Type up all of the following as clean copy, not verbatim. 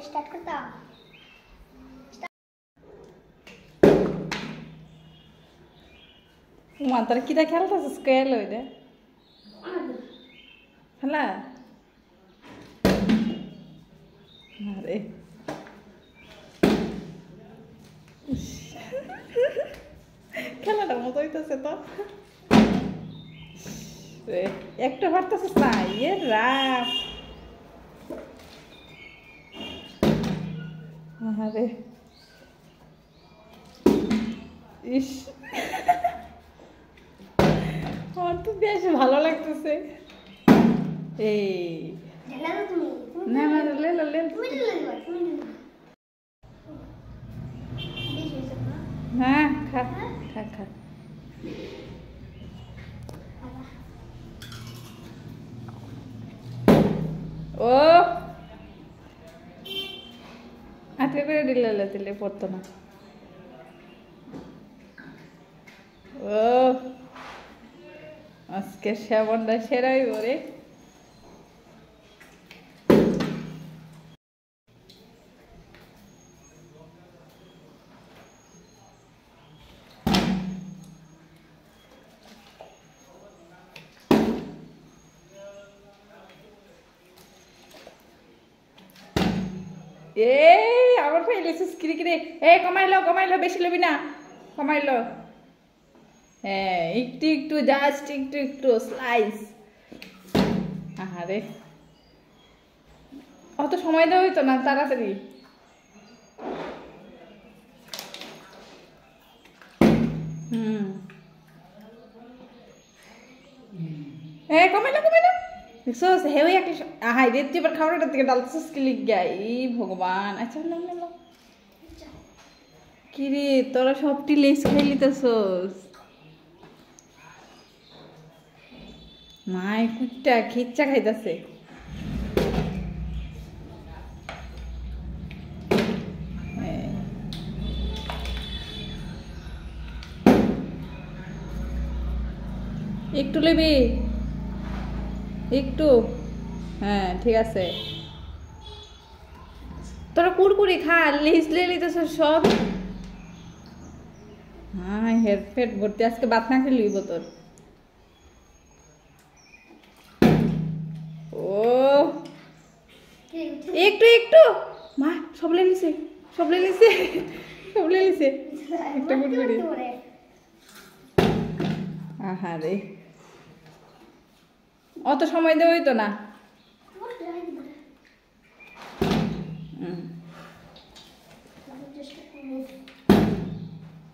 Start करता মাতার কিটা খেলতেছিস স্কেল ওইটা খেলা আরে খেলাটার মতো হইতেছে তো একটা পারতেছিস না ইয়ে রাম আরে ইস আমার তো বেশ ভালো লাগতেছে এই না না লে লে লে হ্যাঁ খা খা খা ও আজকে করে দিলে পড়তো না ও আজকে শ্যামনটা সেরাই ওরে এ আবার ফাইলেছিস কিরে এ কমাইলো বেশি লবি না কমাইলো হ্যাঁ একটু জাস্ট একটু স্লাইস আহারে অত সময় দেওয়া হইতো না তাড়াতাড়ি কমাইলো দেখছস হেউ একটা হাই রে তুই এবার খাওয়াটার থেকে ডালতেছিস কি লিখ গাই ভগবান আচ্ছা না কি রে তোরা সবটি লেস খাই লিতেছস মাই কুটটা খিচ্চা খাইতেছে একটু লেবি একটু হ্যাঁ ঠিক আছে তোরা কুড়কুড়ি খা লিস্ট লিতেছ সব হ্যাঁ হেরফেট ভর্তি আজকে বাত না খেয়ে লইব তোর ও একটু মা সব লিছে একটা কুড়কুড়ি আহারে অত সময় দেওয়া হইতো না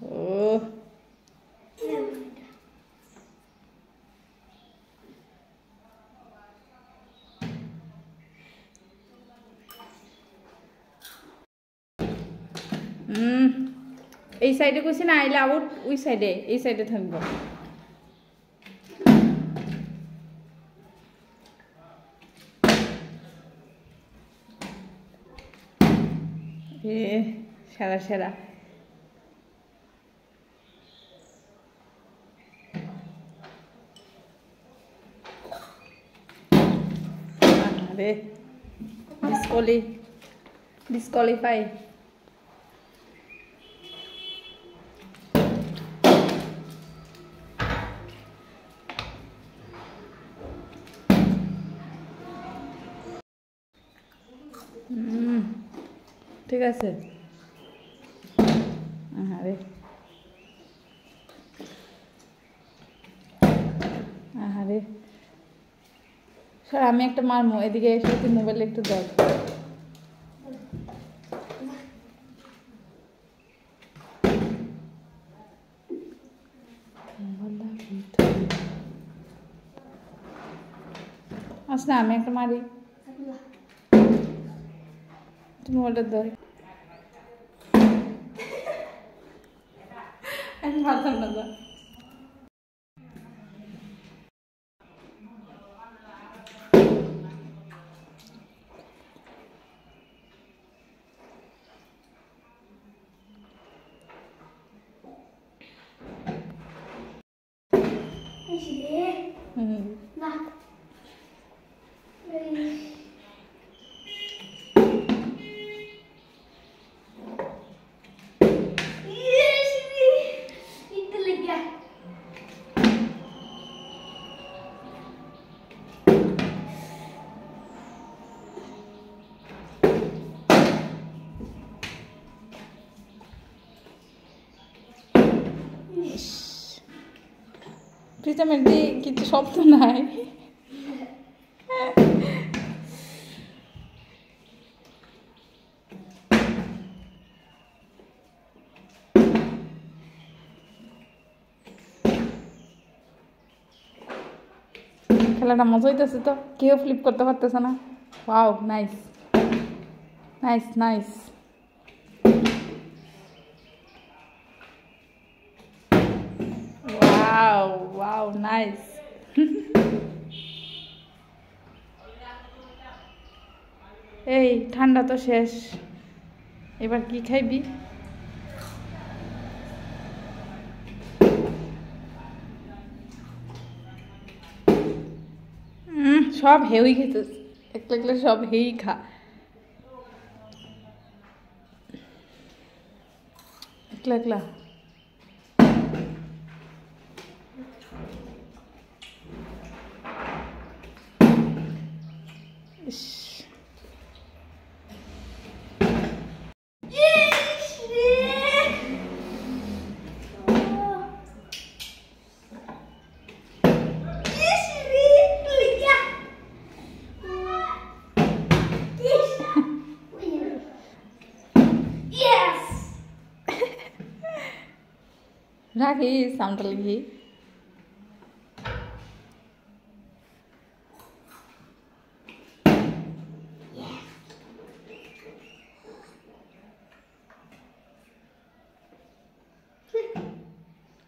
ও এই সাইডে কইছি না আইলে আউট ওই সাইডে এই সাইডে থাকবো সেরা আরে ডিসকোয়ালিফাই ঠিক আছে আহারে স্যার আমি একটা মারমো এদিকে এসে তুই মোবাইল একটু দেখ আস না আমি একটা মারি তুমি মোবাইলটা ধর আমি মারতাম না যা প্রীতমের দিয়ে কিছু শব্দ নাই। খেলাটা মজা হইতেছে তো, কেউ ফ্লিপ করতে পারতেছে না। Wow, nice nice nice. Wow wow, nice. এই ঠান্ডা তো শেষ, এবার কি খাইবি? সব হেউই খেতেছ, একলা একলা সব হেই খা। একলা একলা রাখি সাউন্ডটা লিখি।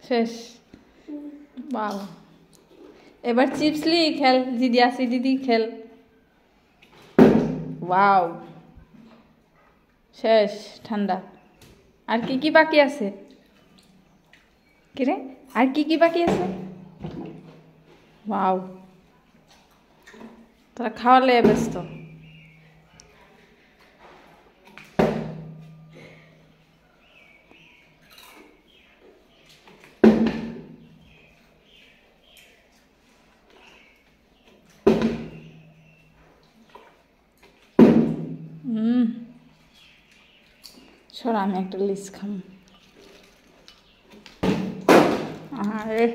শেষ। বাবা, এবার চিপস লি খেল, দিদি আসি, দিদি খেল। ওয়াও, শেষ ঠান্ডা। আর কি কি বাকি আছে? কিরে, আর কি কি বাকি আছে? ওয়াও, তোরা খাওয়ালে ব্যস্ত। সর, আমি একটা লিস্ট খাম। আরে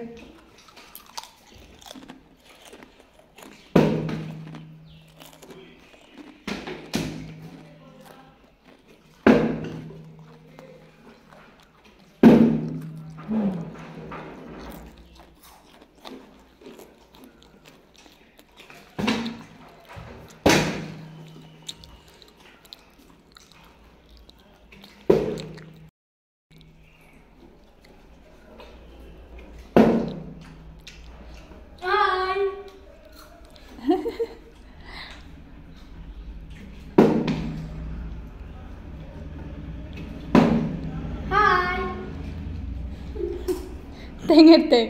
টেঙের টেং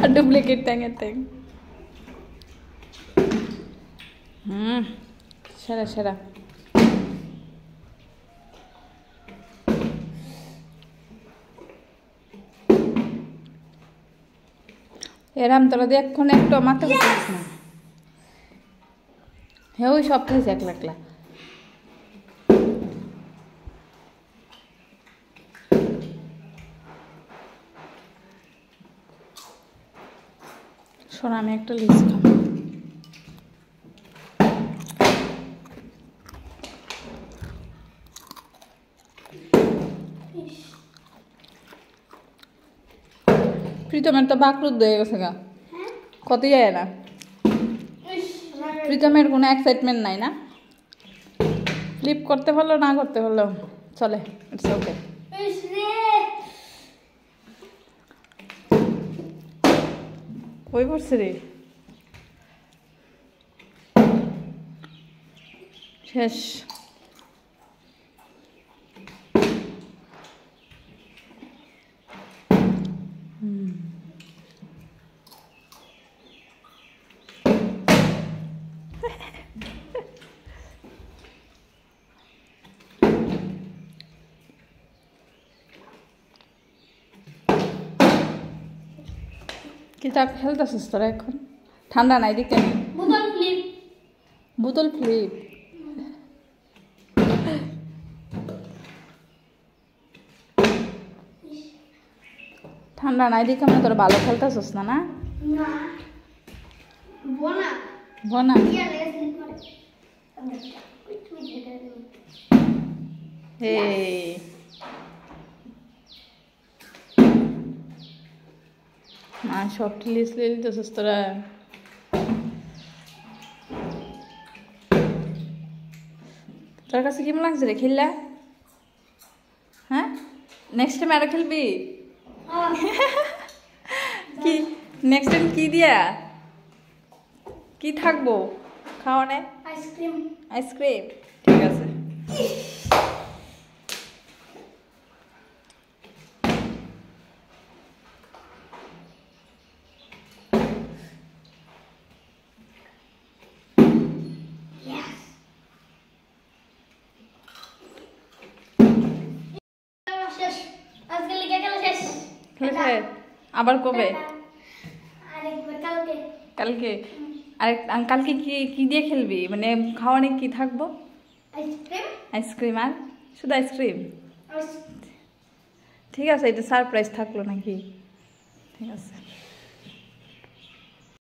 আর ডুপ্লিকেট টেঙের টেং। সেরা সেরা। এরাম তোরা দিয়ে এখন একটু মাথা করছিস না। হ্যাঁ, ওই সব খাইছে একলা একলা। শোন, আমি একটা লিস্ট খাবো। প্রীতমের তো বাকরুদ্ধ হয়ে গেছে গা, কত যায় না। প্রীতমের কোনো এক্সাইটমেন্ট নাই না, ফ্লিপ করতে পারলো না করতে পারলো চলে, ইটস ওকে। কই পড়ছে রে? শেষ। কিতাব খেলতেছিস তোরা এখন? ঠান্ডা নাই দিকে? বোতল ফ্লিপ, বোতল ফ্লিপ। ঠান্ডা ঠান্ডা নাই দেখে মনে তোর ভালো খেলতেছস না না না বোনা বনা এই মা সব টিলিস লিলি তো তোরা তোর কাছে কেমন লাগছে রে খেললা হ্যাঁ নেক্সট টাইম আরো খেলবি কি নেক্সট টাইম কি দিয়া কি থাকবো খাওয়ানে আইসক্রিম আইসক্রিম ঠিক আছে শেষ আজকে লিখে গেল শেষ খেলে আবার কবে আরেকবার কালকে কালকে কালকে কি কি দিয়ে খেলবি মানে খাওয়ানে কি থাকবো আইসক্রিম আইসক্রিম আর শুধু আইসক্রিম ঠিক আছে এটা সারপ্রাইজ থাকলো নাকি ঠিক আছে